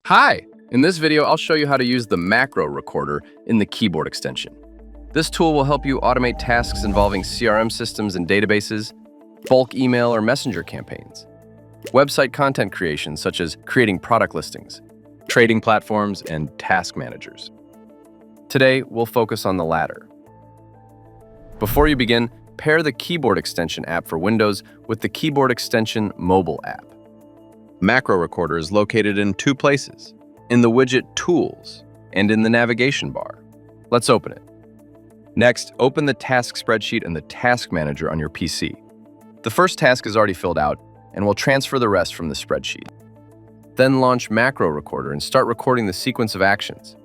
Hi! In this video, I'll show you how to use the macro recorder in the keyboard extension. This tool will help you automate tasks involving CRM systems and databases, bulk email or messenger campaigns, website content creation such as creating product listings, trading platforms, and task managers. Today, we'll focus on the latter. Before you begin, pair the Keyboard Extension app for Windows with the Keyboard Extension mobile app. Macro Recorder is located in two places, in the widget Tools and in the navigation bar. Let's open it. Next, open the task spreadsheet and the task manager on your PC. The first task is already filled out, and we'll transfer the rest from the spreadsheet. Then launch Macro Recorder and start recording the sequence of actions.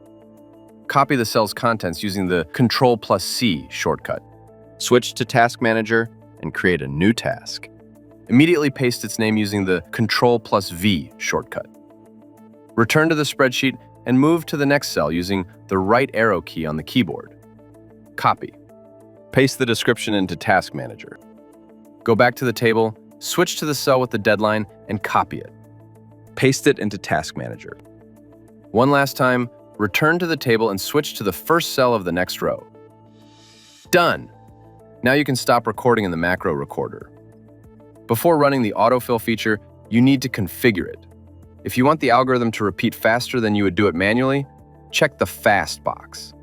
Copy the cell's contents using the Ctrl+C shortcut. Switch to Task Manager and create a new task. Immediately paste its name using the Ctrl+V shortcut. Return to the spreadsheet and move to the next cell using the right arrow key on the keyboard. Copy. Paste the description into Task Manager. Go back to the table, switch to the cell with the deadline, and copy it. Paste it into Task Manager. One last time, return to the table and switch to the first cell of the next row. Done! Now you can stop recording in the macro recorder. Before running the autofill feature, you need to configure it. If you want the algorithm to repeat faster than you would do it manually, check the fast box.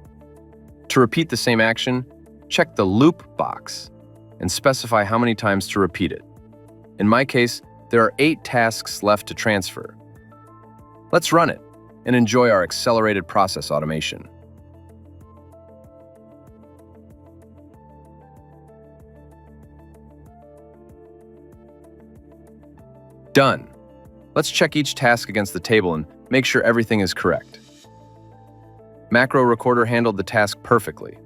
To repeat the same action, check the loop box and specify how many times to repeat it. In my case, there are 8 tasks left to transfer. Let's run it and enjoy our accelerated process automation. Done. Let's check each task against the table and make sure everything is correct. Macro Recorder handled the task perfectly.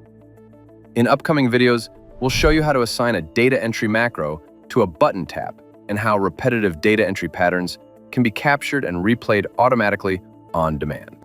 In upcoming videos, we'll show you how to assign a data entry macro to a button tap and how repetitive data entry patterns can be captured and replayed automatically on demand.